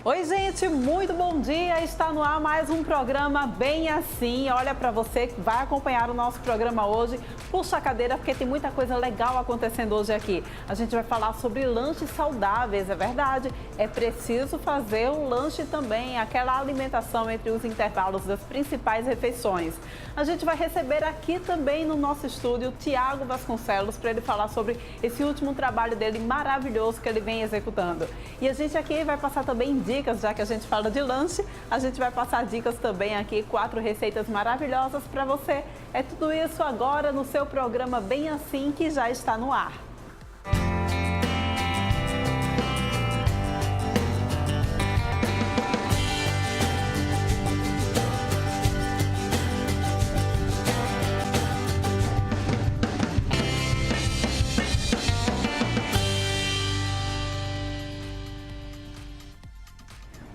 Oi, gente, muito bom dia. Está no ar mais um programa Bem Assim. Olha, para você que vai acompanhar o nosso programa hoje, puxa a cadeira porque tem muita coisa legal acontecendo hoje aqui. A gente vai falar sobre lanches saudáveis, é verdade. É preciso fazer um lanche também, aquela alimentação entre os intervalos das principais refeições. A gente vai receber aqui também no nosso estúdio o Tiago Vasconcelos para ele falar sobre esse último trabalho dele maravilhoso que ele vem executando. E a gente aqui vai passar também dicas, já que a gente fala de lanche, a gente vai passar dicas também aqui, 4 receitas maravilhosas para você. É tudo isso agora no seu programa Bem Assim, que já está no ar.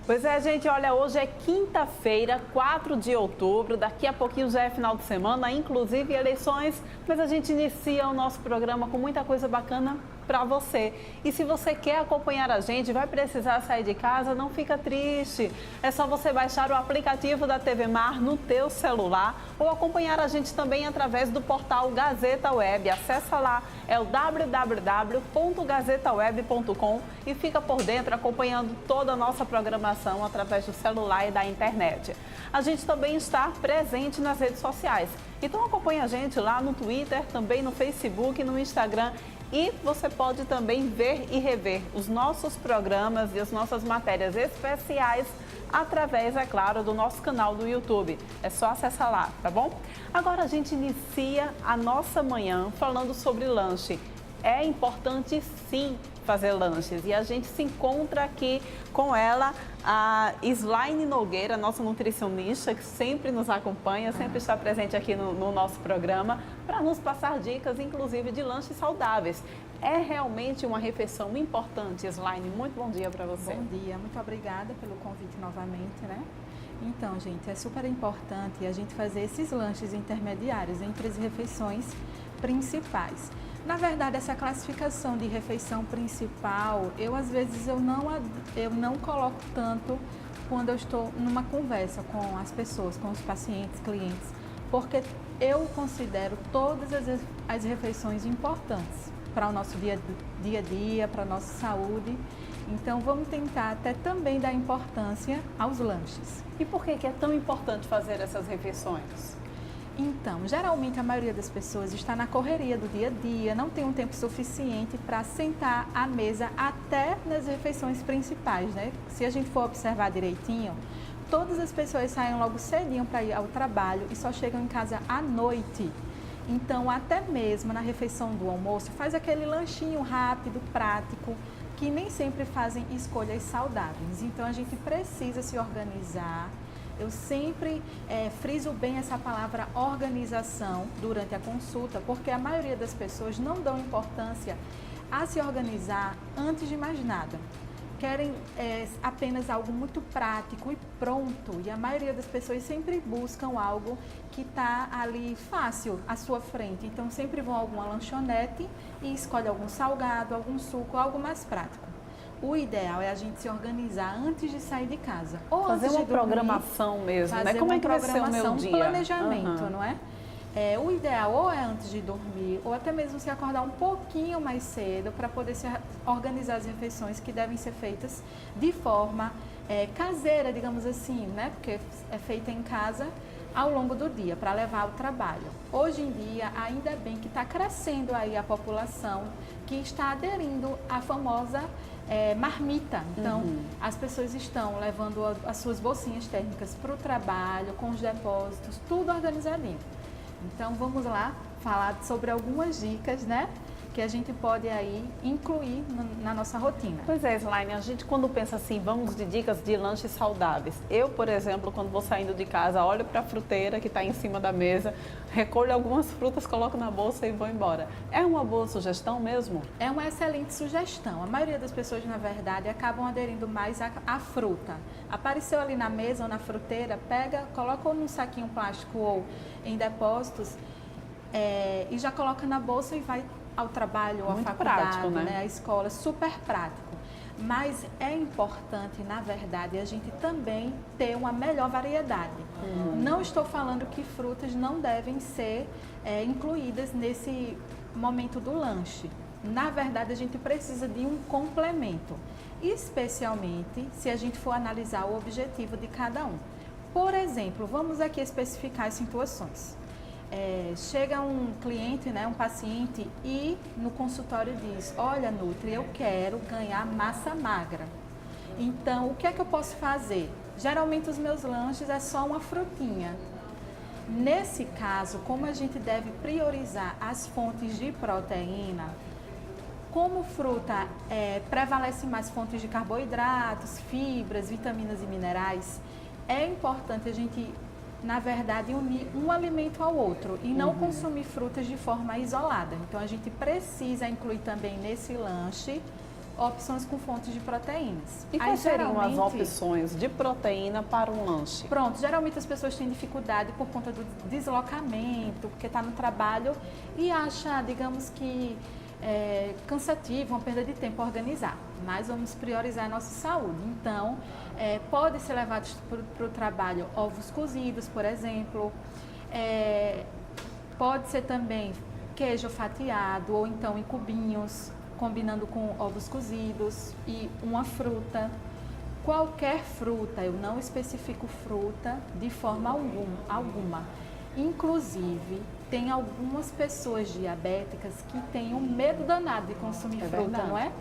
Pois é, gente, olha, hoje é quinta-feira, 4 de outubro, daqui a pouquinho já é final de semana, inclusive eleições, mas a gente inicia o nosso programa com muita coisa bacana para você. E se você quer acompanhar a gente, vai precisar sair de casa, não fica triste. É só você baixar o aplicativo da TV Mar no teu celular ou acompanhar a gente também através do portal Gazeta Web. Acessa lá, é o www.gazetaweb.com e fica por dentro acompanhando toda a nossa programação através do celular e da internet. A gente também está presente nas redes sociais. Então acompanha a gente lá no Twitter, também no Facebook, no Instagram. E você pode também ver e rever os nossos programas e as nossas matérias especiais através, é claro, do nosso canal do YouTube. É só acessar lá, tá bom? Agora a gente inicia a nossa manhã falando sobre lanche. É importante sim fazer lanches e a gente se encontra aqui com ela, a Slaine Nogueira, nossa nutricionista, que sempre nos acompanha, sempre está presente aqui no nosso programa para nos passar dicas, inclusive de lanches saudáveis. É realmente uma refeição importante, Slaine. Muito bom dia para você. Bom dia, muito obrigada pelo convite novamente, né? Então, gente, é super importante a gente fazer esses lanches intermediários entre as refeições principais. Na verdade, essa classificação de refeição principal, às vezes eu não coloco tanto quando eu estou numa conversa com as pessoas, com os pacientes, clientes, porque eu considero todas as refeições importantes para o nosso dia a dia, para a nossa saúde. Então, vamos tentar até também dar importância aos lanches. E por que é tão importante fazer essas refeições? Então, geralmente a maioria das pessoas está na correria do dia a dia, não tem um tempo suficiente para sentar à mesa até nas refeições principais, né? Se a gente for observar direitinho, todas as pessoas saem logo cedinho para ir ao trabalho e só chegam em casa à noite. Então, até mesmo na refeição do almoço, faz aquele lanchinho rápido, prático, que nem sempre fazem escolhas saudáveis. Então, a gente precisa se organizar. Eu sempre friso bem essa palavra organização durante a consulta, porque a maioria das pessoas não dão importância a se organizar antes de mais nada. Querem apenas algo muito prático e pronto, e a maioria das pessoas sempre buscam algo que está ali fácil à sua frente. Então sempre vão a alguma lanchonete e escolhe algum salgado, algum suco, algo mais prático. O ideal é a gente se organizar antes de sair de casa. Ou fazer uma programação mesmo, né? Como é que vai ser o meu dia? Planejamento, não é? O ideal ou é antes de dormir, ou até mesmo se acordar um pouquinho mais cedo para poder se organizar as refeições que devem ser feitas de forma caseira, digamos assim, né? Porque é feita em casa ao longo do dia para levar ao trabalho. Hoje em dia, ainda bem que está crescendo aí a população que está aderindo à famosa marmita. Então, as pessoas estão levando as suas bolsinhas térmicas para o trabalho, com os depósitos, tudo organizadinho. Então, vamos lá falar sobre algumas dicas, né? Que a gente pode aí incluir na nossa rotina. Pois é, Slaine, a gente quando pensa assim, vamos de dicas de lanches saudáveis. Eu, por exemplo, quando vou saindo de casa, olho para a fruteira que está em cima da mesa, recolho algumas frutas, coloco na bolsa e vou embora. É uma boa sugestão mesmo? É uma excelente sugestão. A maioria das pessoas, na verdade, acabam aderindo mais à fruta. Apareceu ali na mesa ou na fruteira, pega, coloca ou num saquinho plástico ou em depósitos e já coloca na bolsa e vai ao trabalho ou à faculdade, prático, né? À escola, super prático. Mas é importante, na verdade, a gente também ter uma melhor variedade. Não estou falando que frutas não devem ser incluídas nesse momento do lanche. Na verdade, a gente precisa de um complemento, especialmente se a gente for analisar o objetivo de cada um. Por exemplo, vamos aqui especificar as situações. Chega um cliente, né, um paciente, e no consultório diz: olha, Nutri, eu quero ganhar massa magra. Então, o que é que eu posso fazer? Geralmente os meus lanches é só uma frutinha. Nesse caso, como a gente deve priorizar as fontes de proteína, como fruta prevalece mais fontes de carboidratos, fibras, vitaminas e minerais, é importante a gente, na verdade, unir um alimento ao outro e não consumir frutas de forma isolada. Então, a gente precisa incluir também nesse lanche opções com fontes de proteínas. E quais seriam as opções de proteína para um lanche? Pronto, geralmente as pessoas têm dificuldade por conta do deslocamento, porque está no trabalho e acha, digamos que, cansativo, uma perda de tempo organizar. Mas vamos priorizar a nossa saúde. Então, pode ser levado para o trabalho ovos cozidos, por exemplo. Pode ser também queijo fatiado ou então em cubinhos, combinando com ovos cozidos e uma fruta. Qualquer fruta, eu não especifico fruta de forma alguma. Inclusive, tem algumas pessoas diabéticas que têm um medo danado de consumir fruta, verdade. Não é?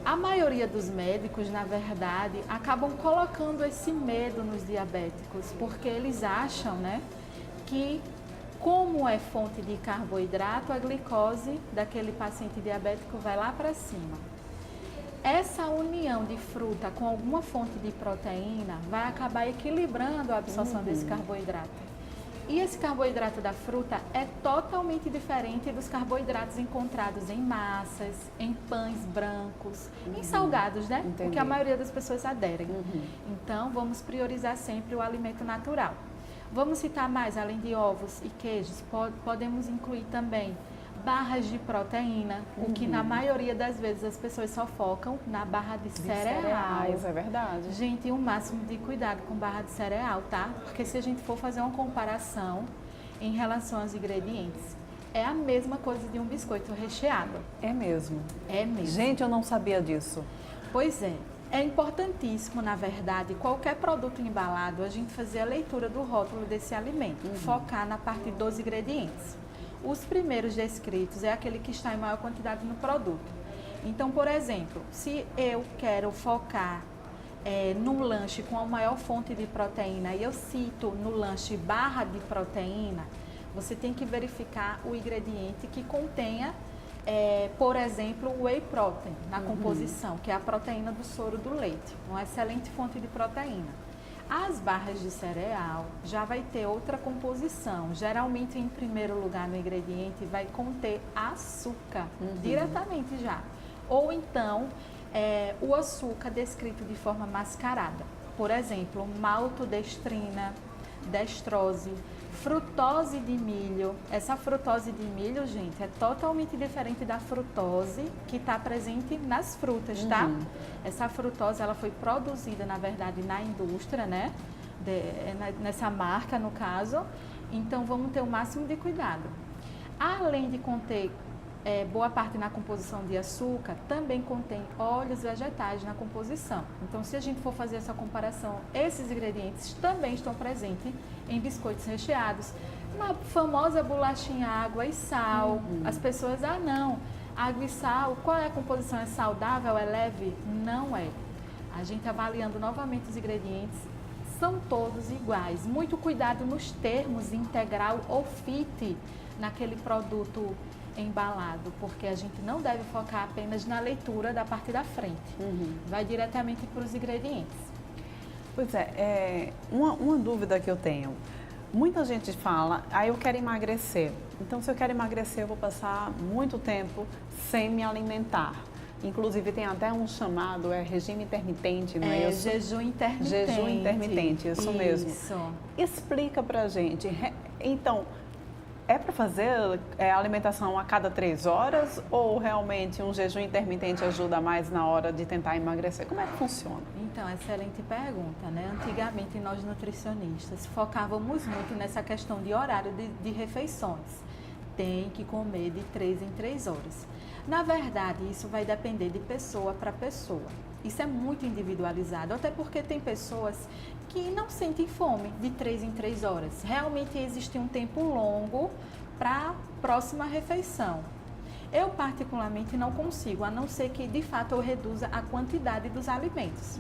A maioria dos médicos, na verdade, acabam colocando esse medo nos diabéticos, porque eles acham, né, que como é fonte de carboidrato, a glicose daquele paciente diabético vai lá para cima. Essa união de fruta com alguma fonte de proteína vai acabar equilibrando a absorção desse carboidrato. E esse carboidrato da fruta é totalmente diferente dos carboidratos encontrados em massas, em pães brancos, em salgados, né? Entendi. Porque a maioria das pessoas aderem. Então, vamos priorizar sempre o alimento natural. Vamos citar mais, além de ovos e queijos, podemos incluir também barras de proteína, o que na maioria das vezes as pessoas só focam na barra de cereais. É verdade. Gente, o máximo de cuidado com barra de cereal, tá? Porque se a gente for fazer uma comparação em relação aos ingredientes, é a mesma coisa de um biscoito recheado. É mesmo. É mesmo. Gente, eu não sabia disso. Pois é. É importantíssimo, na verdade, qualquer produto embalado, a gente fazer a leitura do rótulo desse alimento, focar na parte dos ingredientes. Os primeiros descritos é aquele que está em maior quantidade no produto. Então, por exemplo, se eu quero focar num lanche com a maior fonte de proteína e eu cito no lanche barra de proteína, você tem que verificar o ingrediente que contenha, por exemplo, o whey protein na composição, que é a proteína do soro do leite, uma excelente fonte de proteína. As barras de cereal já vai ter outra composição. Geralmente, em primeiro lugar no ingrediente, vai conter açúcar, diretamente já. Ou então, o açúcar descrito de forma mascarada. Por exemplo, maltodestrina, destrose, frutose de milho. Essa frutose de milho, gente, é totalmente diferente da frutose que está presente nas frutas, tá? Essa frutose, ela foi produzida, na verdade, na indústria, né? Nessa marca, no caso. Então, vamos ter o máximo de cuidado. Além de conter boa parte na composição de açúcar, também contém óleos vegetais na composição. Então, se a gente for fazer essa comparação, esses ingredientes também estão presentes em biscoitos recheados. Na famosa bolachinha água e sal, as pessoas, não, água e sal, qual é a composição? É saudável? É leve? Não é. A gente avaliando novamente os ingredientes, são todos iguais. Muito cuidado nos termos integral ou fit naquele produto embalado, porque a gente não deve focar apenas na leitura da parte da frente. Vai diretamente para os ingredientes. Pois é, uma dúvida que eu tenho. Muita gente fala, eu quero emagrecer. Então, se eu quero emagrecer, eu vou passar muito tempo sem me alimentar. Inclusive, tem até um chamado, regime intermitente, não é isso? Jejum intermitente. Jejum intermitente, isso mesmo. Isso. Explica pra gente. Então, É para fazer alimentação a cada 3 horas ou realmente um jejum intermitente ajuda mais na hora de tentar emagrecer? Como é que funciona? Então, excelente pergunta, né? Antigamente nós nutricionistas focávamos muito nessa questão de horário de refeições. Tem que comer de 3 em 3 horas. Na verdade, isso vai depender de pessoa para pessoa. Isso é muito individualizado, até porque tem pessoas que não sentem fome de 3 em 3 horas. Realmente existe um tempo longo para a próxima refeição. Eu particularmente não consigo, a não ser que de fato eu reduza a quantidade dos alimentos.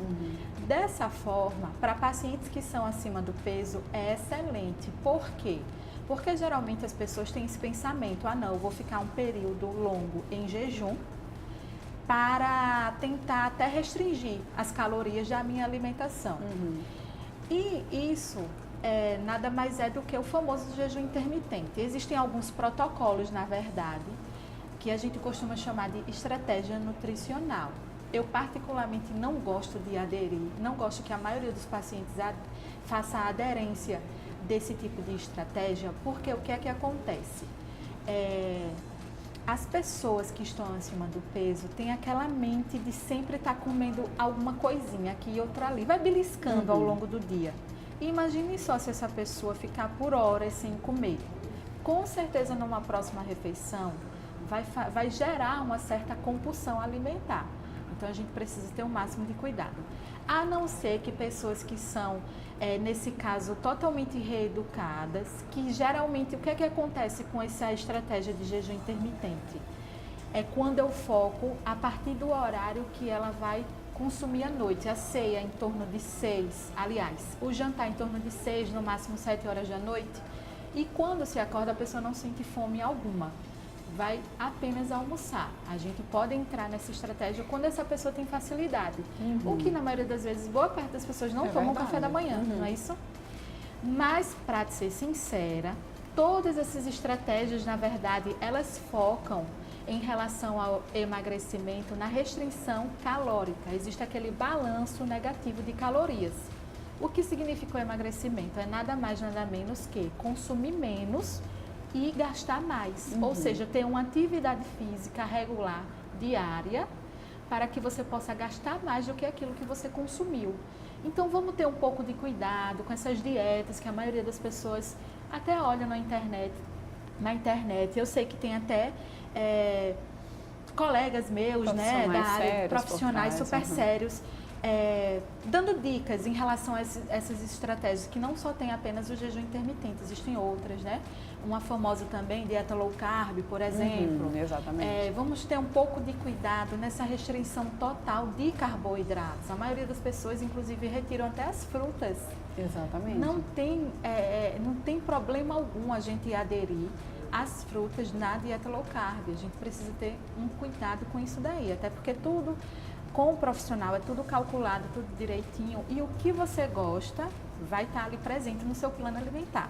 Dessa forma, para pacientes que são acima do peso, é excelente. Por quê? Porque geralmente as pessoas têm esse pensamento, não, eu vou ficar um período longo em jejum para tentar até restringir as calorias da minha alimentação. E isso nada mais é do que o famoso jejum intermitente. Existem alguns protocolos, na verdade, que a gente costuma chamar de estratégia nutricional. Eu particularmente não gosto de aderir, não gosto que a maioria dos pacientes faça a aderência desse tipo de estratégia, porque o que é que acontece? As pessoas que estão acima do peso têm aquela mente de sempre estar comendo alguma coisinha aqui e outra ali, vai beliscando ao longo do dia. E imagine só se essa pessoa ficar por horas sem comer. Com certeza, numa próxima refeição, vai gerar uma certa compulsão alimentar. Então, a gente precisa ter o máximo de cuidado. A não ser que pessoas que são, nesse caso, totalmente reeducadas, que geralmente, o que é que acontece com essa estratégia de jejum intermitente? É quando eu foco a partir do horário que ela vai consumir à noite. A ceia em torno de 6, aliás, o jantar em torno de 6, no máximo 7 horas da noite. E quando se acorda, a pessoa não sente fome alguma. Vai apenas almoçar. A gente pode entrar nessa estratégia quando essa pessoa tem facilidade. O que na maioria das vezes, boa parte das pessoas não tomam café da manhã, não é isso? Mas, para ser sincera, todas essas estratégias, na verdade, elas focam em relação ao emagrecimento na restrição calórica. Existe aquele balanço negativo de calorias. O que significa o emagrecimento? É nada mais, nada menos que consumir menos e gastar mais, ou seja, ter uma atividade física regular, diária, para que você possa gastar mais do que aquilo que você consumiu. Então, vamos ter um pouco de cuidado com essas dietas que a maioria das pessoas até olha na internet. Eu sei que tem até colegas meus, né, da área, profissionais super sérios, dando dicas em relação a essas estratégias, que não só tem apenas o jejum intermitente, existem outras, né? Uma famosa também, dieta low carb, por exemplo. Exatamente. Vamos ter um pouco de cuidado nessa restrição total de carboidratos. A maioria das pessoas, inclusive, retiram até as frutas. Exatamente. Não tem problema algum a gente aderir às frutas na dieta low carb. A gente precisa ter um cuidado com isso daí, até porque tudo com o profissional é tudo calculado, tudo direitinho, e o que você gosta vai estar ali presente no seu plano alimentar.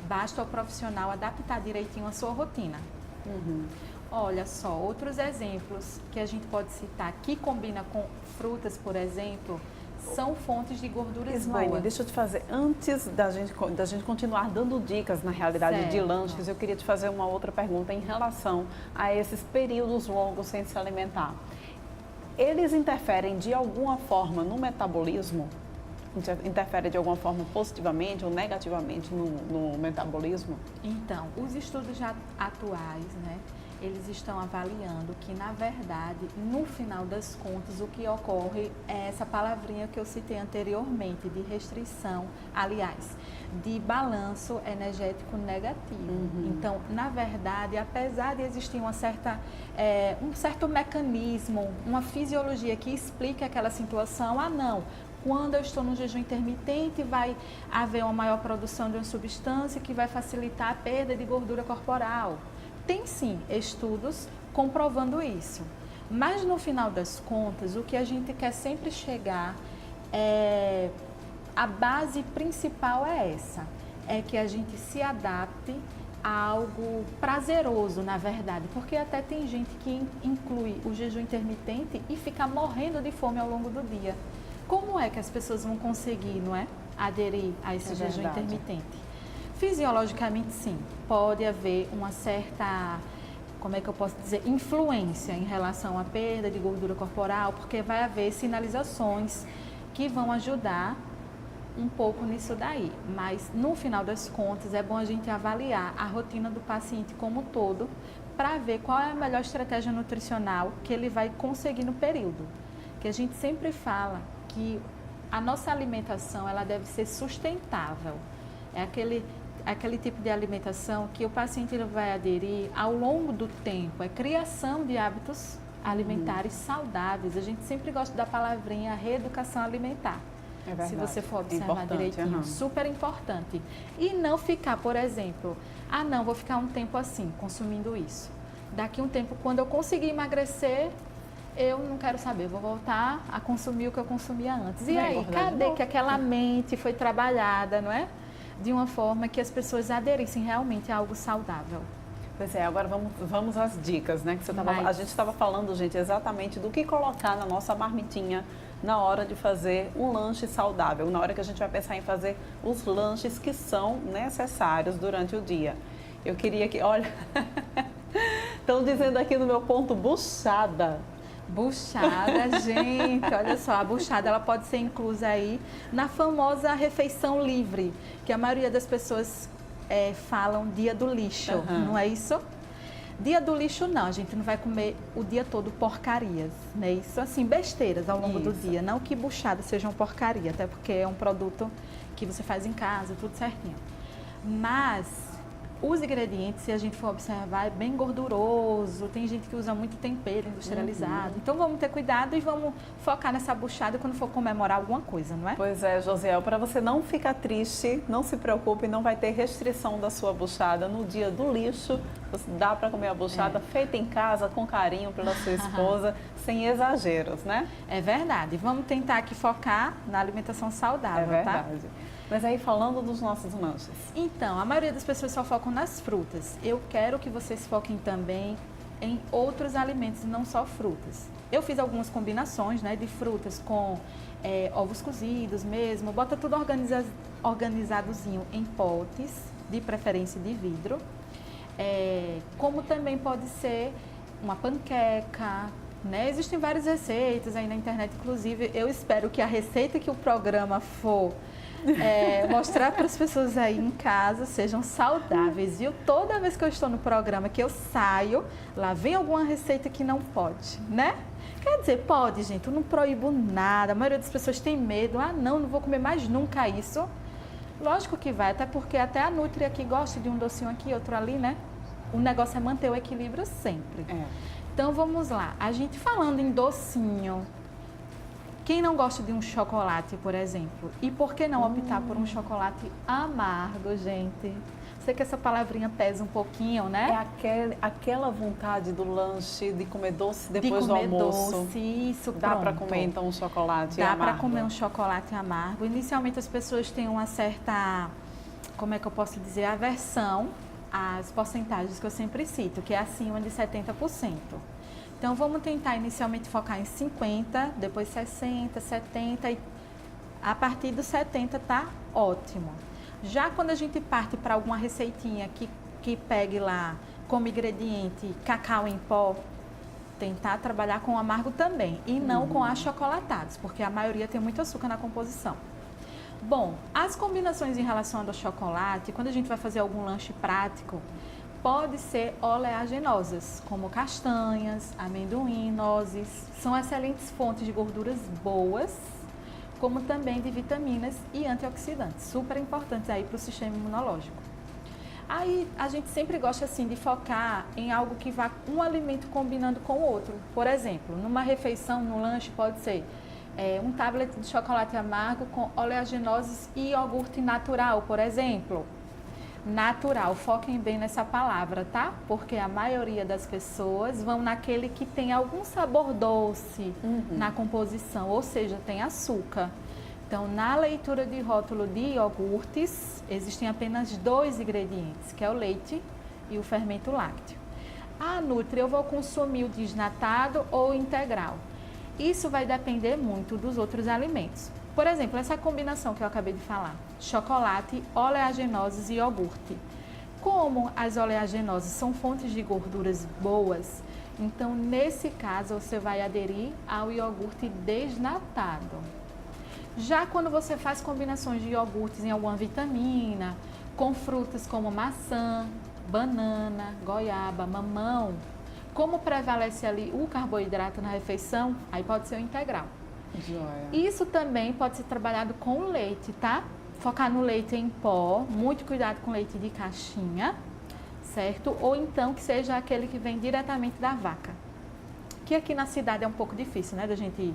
Basta o profissional adaptar direitinho a sua rotina. Olha só, outros exemplos que a gente pode citar que combina com frutas, por exemplo, são fontes de gorduras Ismaine, boas. deixa eu te fazer, antes da gente continuar dando dicas, na realidade, de lanches, eu queria te fazer uma outra pergunta em relação a esses períodos longos sem se alimentar. Eles interferem de alguma forma no metabolismo? Interfere de alguma forma positivamente ou negativamente no metabolismo? Então, os estudos já atuais, né, eles estão avaliando que, na verdade, no final das contas, o que ocorre é essa palavrinha que eu citei anteriormente, de restrição, aliás, de balanço energético negativo. Então, na verdade, apesar de existir um certo mecanismo, uma fisiologia que explica aquela situação, quando eu estou no jejum intermitente, vai haver uma maior produção de uma substância que vai facilitar a perda de gordura corporal. Tem sim estudos comprovando isso. Mas no final das contas, o que a gente quer sempre chegar a base principal é essa, é que a gente se adapte a algo prazeroso, na verdade, porque até tem gente que inclui o jejum intermitente e fica morrendo de fome ao longo do dia. Como é que as pessoas vão conseguir, não é, aderir a esse jejum intermitente? Fisiologicamente, sim, pode haver uma certa, como é que eu posso dizer, influência em relação à perda de gordura corporal, porque vai haver sinalizações que vão ajudar um pouco nisso daí. Mas, no final das contas, é bom a gente avaliar a rotina do paciente como um todo para ver qual é a melhor estratégia nutricional que ele vai conseguir no período. Que a gente sempre fala que a nossa alimentação ela deve ser sustentável. É aquele tipo de alimentação que o paciente ele vai aderir ao longo do tempo. É criação de hábitos alimentares saudáveis. A gente sempre gosta da palavrinha reeducação alimentar. É verdade. Se você for observar direitinho, super importante. E não ficar, por exemplo, não, vou ficar um tempo assim, consumindo isso. Daqui um tempo, quando eu conseguir emagrecer, eu não quero saber, vou voltar a consumir o que eu consumia antes. E aí, cadê que aquela mente foi trabalhada, não é? De uma forma que as pessoas aderissem realmente a algo saudável. Pois é, agora vamos às dicas, né? Que a gente estava falando, gente, exatamente do que colocar na nossa marmitinha na hora de fazer um lanche saudável, na hora que a gente vai pensar em fazer os lanches que são necessários durante o dia. Eu queria que, olha, estão dizendo aqui no meu ponto, buchada. Buchada, gente, olha só, a buchada ela pode ser inclusa aí na famosa refeição livre, que a maioria das pessoas falam dia do lixo, não é isso? Dia do lixo não, a gente não vai comer o dia todo porcarias, né? Isso assim, besteiras ao longo do dia, não que buchada seja uma porcaria, até porque é um produto que você faz em casa, tudo certinho. Mas os ingredientes, se a gente for observar, é bem gorduroso, tem gente que usa muito tempero industrializado. Então vamos ter cuidado e vamos focar nessa buchada quando for comemorar alguma coisa, não é? Pois é, Josiel, para você não ficar triste, não se preocupe, não vai ter restrição da sua buchada. No dia do lixo, dá para comer a buchada feita em casa, com carinho pela sua esposa, sem exageros, né? É verdade. Vamos tentar aqui focar na alimentação saudável, tá? É verdade. Mas aí falando dos nossos lanches. Então, a maioria das pessoas só focam nas frutas. Eu quero que vocês foquem também em outros alimentos, não só frutas. Eu fiz algumas combinações, né, de frutas com ovos cozidos mesmo. Bota tudo organizadozinho em potes, de preferência de vidro. Como também pode ser uma panqueca, né? Existem várias receitas aí na internet, inclusive eu espero que a receita que o programa for mostrar para as pessoas aí em casa sejam saudáveis, viu? Toda vez que eu estou no programa, que eu saio, lá vem alguma receita que não pode, né? Quer dizer, pode, gente, eu não proíbo nada, a maioria das pessoas tem medo, não vou comer mais nunca isso. Lógico que vai, até porque até a Nutri aqui gosta de um docinho aqui, outro ali, né? O negócio é manter o equilíbrio sempre. Então vamos lá, a gente falando em docinho, quem não gosta de um chocolate, por exemplo? E por que não optar por um chocolate amargo, gente? Sei que essa palavrinha pesa um pouquinho, né? É aquela vontade do lanche, de comer doce depois do almoço. Doce, isso, dá para comer então um chocolate amargo? Dá para comer um chocolate amargo. Inicialmente as pessoas têm uma certa, como é que eu posso dizer, aversão às porcentagens que eu sempre cito, que é acima de 70%. Então, vamos tentar inicialmente focar em 50, depois 60, 70 e a partir dos 70 tá ótimo. Já quando a gente parte para alguma receitinha que pegue lá como ingrediente cacau em pó, tentar trabalhar com amargo também e não com achocolatados, porque a maioria tem muito açúcar na composição. Bom, as combinações em relação ao chocolate, quando a gente vai fazer algum lanche prático, pode ser oleaginosas, como castanhas, amendoim, nozes. São excelentes fontes de gorduras boas, como também de vitaminas e antioxidantes, super importantes aí para o sistema imunológico. Aí a gente sempre gosta assim de focar em algo que vá um alimento combinando com o outro. Por exemplo, numa refeição, no lanche, pode ser um tablet de chocolate amargo com oleaginoses e iogurte natural, por exemplo. Natural, foquem bem nessa palavra, tá? Porque a maioria das pessoas vão naquele que tem algum sabor doce na composição, ou seja, tem açúcar. Então, na leitura de rótulo de iogurtes, existem apenas 2 ingredientes, que é o leite e o fermento lácteo. Nutri, eu vou consumir o desnatado ou o integral? Isso vai depender muito dos outros alimentos. Por exemplo, essa combinação que eu acabei de falar, chocolate, oleaginosas e iogurte. Como as oleaginosas são fontes de gorduras boas, então nesse caso você vai aderir ao iogurte desnatado. Já quando você faz combinações de iogurtes em alguma vitamina, com frutas como maçã, banana, goiaba, mamão, como prevalece ali o carboidrato na refeição, aí pode ser o integral. Joia. Isso também pode ser trabalhado com leite, tá? Focar no leite em pó, muito cuidado com leite de caixinha, certo? Ou então que seja aquele que vem diretamente da vaca. Que aqui na cidade é um pouco difícil, né, da gente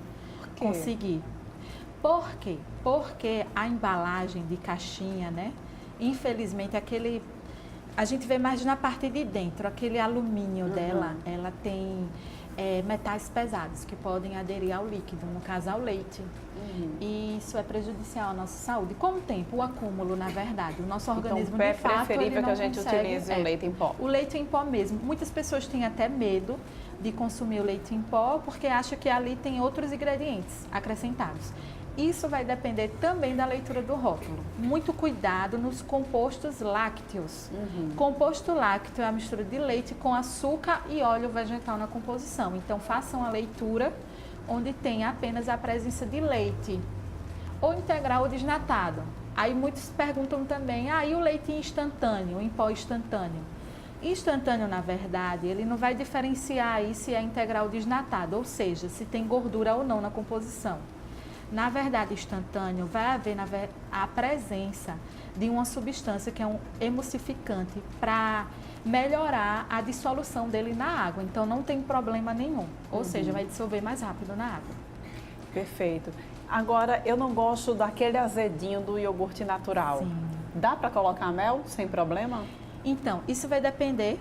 conseguir. Por quê? Porque a embalagem de caixinha, né? Infelizmente, a gente vê mais na parte de dentro, aquele alumínio dela, ela tem metais pesados que podem aderir ao líquido, no caso ao leite. E isso é prejudicial à nossa saúde. Com o tempo, o acúmulo, na verdade, o nosso organismo então, de fato, ele preferível não que a gente consegue, utilize o leite em pó. O leite em pó mesmo. Muitas pessoas têm até medo de consumir o leite em pó porque acham que ali tem outros ingredientes acrescentados. Isso vai depender também da leitura do rótulo. Muito cuidado nos compostos lácteos. Composto lácteo é a mistura de leite com açúcar e óleo vegetal na composição. Então, façam a leitura onde tem apenas a presença de leite. Ou integral ou desnatado. Aí muitos perguntam também, e o leite instantâneo, em pó instantâneo? Instantâneo, na verdade, ele não vai diferenciar aí se é integral ou desnatado, ou seja, se tem gordura ou não na composição. Na verdade, instantâneo vai haver a presença de uma substância que é um emulsificante para melhorar a dissolução dele na água. Então, não tem problema nenhum. Ou seja, vai dissolver mais rápido na água. Perfeito. Agora, eu não gosto daquele azedinho do iogurte natural. Sim. Dá para colocar mel sem problema? Então, isso vai depender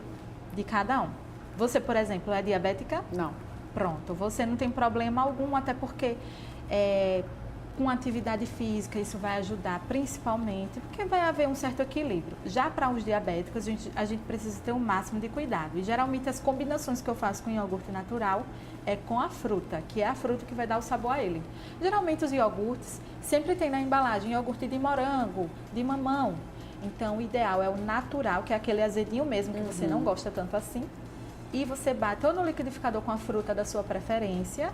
de cada um. Você, por exemplo, é diabética? Não. Pronto, você não tem problema algum, até porque com atividade física isso vai ajudar principalmente, porque vai haver um certo equilíbrio. Já para os diabéticos, a gente precisa ter o máximo de cuidado. E geralmente as combinações que eu faço com iogurte natural é com a fruta, que é a fruta que vai dar o sabor a ele. Geralmente os iogurtes sempre tem na embalagem iogurte de morango, de mamão. Então o ideal é o natural, que é aquele azedinho mesmo, que você não gosta tanto assim. E você bate ou no liquidificador com a fruta da sua preferência,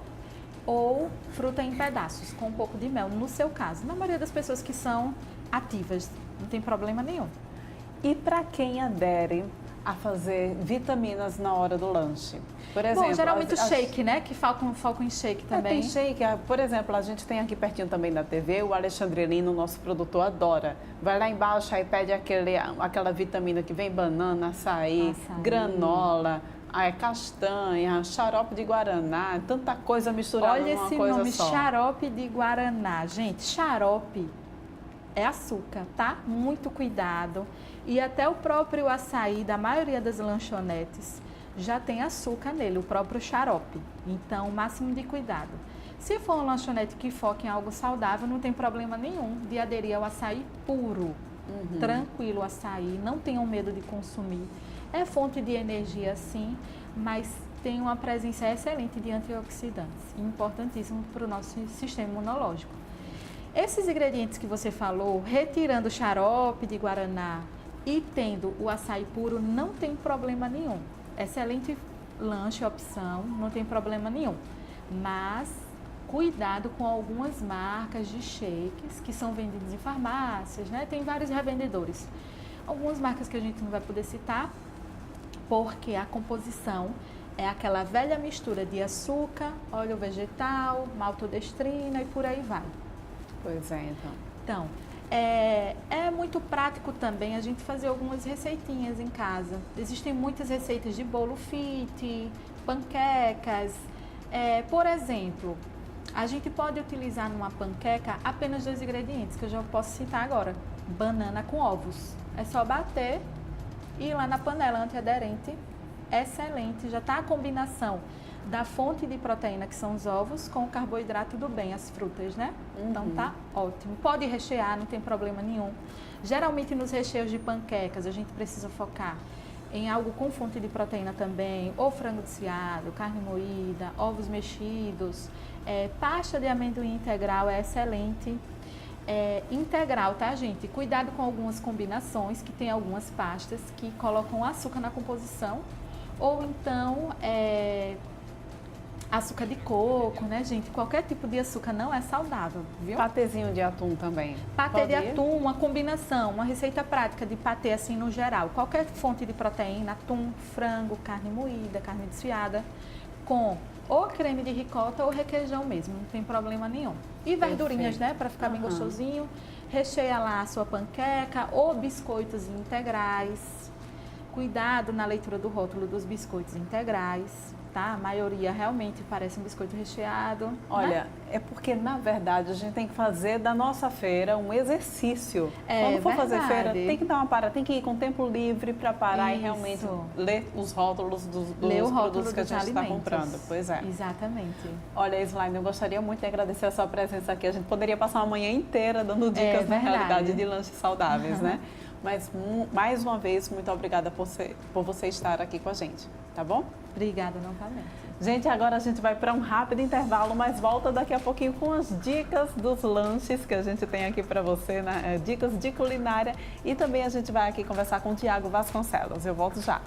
ou fruta em pedaços, com um pouco de mel, no seu caso. Na maioria das pessoas que são ativas, não tem problema nenhum. E para quem adere a fazer vitaminas na hora do lanche? Por exemplo, bom, geralmente o shake, né? Que falcam em shake também. Tem shake, por exemplo, a gente tem aqui pertinho também da TV, o Alexandre Lino, nosso produtor, adora. Vai lá embaixo e pede aquela vitamina que vem banana, açaí. Granola, castanha, xarope de guaraná, tanta coisa misturada numa coisa só. Olha esse nome, xarope de guaraná. Gente, xarope é açúcar, tá? Muito cuidado. E até o próprio açaí da maioria das lanchonetes já tem açúcar nele, o próprio xarope. Então, o máximo de cuidado. Se for uma lanchonete que foca em algo saudável, não tem problema nenhum de aderir ao açaí puro. Tranquilo o açaí, não tenham medo de consumir. É fonte de energia, sim, mas tem uma presença excelente de antioxidantes, importantíssimo para o nosso sistema imunológico. Esses ingredientes que você falou, retirando o xarope de guaraná e tendo o açaí puro, não tem problema nenhum. Excelente lanche, opção, não tem problema nenhum. Mas cuidado com algumas marcas de shakes que são vendidos em farmácias, né? Tem vários revendedores. Algumas marcas que a gente não vai poder citar, porque a composição é aquela velha mistura de açúcar, óleo vegetal, maltodestrina e por aí vai. Pois é, então. Então, é muito prático também a gente fazer algumas receitinhas em casa. Existem muitas receitas de bolo fit, panquecas. Por exemplo, a gente pode utilizar numa panqueca apenas 2 ingredientes, que eu já posso citar agora. Banana com ovos. É só bater e ir lá na panela antiaderente, excelente, já está a combinação da fonte de proteína, que são os ovos, com o carboidrato do bem, as frutas, né? Então tá ótimo. Pode rechear, não tem problema nenhum. Geralmente nos recheios de panquecas a gente precisa focar em algo com fonte de proteína também, ou frango desfiado, carne moída, ovos mexidos, Pasta de amendoim integral é excelente. Integral, tá, gente? Cuidado com algumas combinações, que tem algumas pastas que colocam açúcar na composição, ou então açúcar de coco, né, gente? Qualquer tipo de açúcar não é saudável, viu? Patezinho de atum também. Patê de atum, uma combinação, uma receita prática de patê assim no geral. Qualquer fonte de proteína, atum, frango, carne moída, carne desfiada, com ou creme de ricota ou requeijão mesmo, não tem problema nenhum. E verdurinhas, né, para ficar bem gostosinho. Recheia lá a sua panqueca ou biscoitos integrais. Cuidado na leitura do rótulo dos biscoitos integrais, tá? A maioria realmente parece um biscoito recheado. Olha, né? é porque, na verdade, a gente tem que fazer da nossa feira um exercício. Quando for fazer feira, tem que dar uma parada, tem que ir com tempo livre para parar e realmente ler os rótulos dos produtos que a gente está comprando. Pois é. Exatamente. Olha, Slaine, eu gostaria muito de agradecer a sua presença aqui. A gente poderia passar uma manhã inteira dando dicas, na realidade, de lanches saudáveis, né? Mas, mais uma vez, muito obrigada por você estar aqui com a gente, tá bom? Obrigada novamente. Gente, agora a gente vai para um rápido intervalo, mas volta daqui a pouquinho com as dicas dos lanches que a gente tem aqui para você, né? Dicas de culinária. E também a gente vai aqui conversar com o Tiago Vasconcelos. Eu volto já.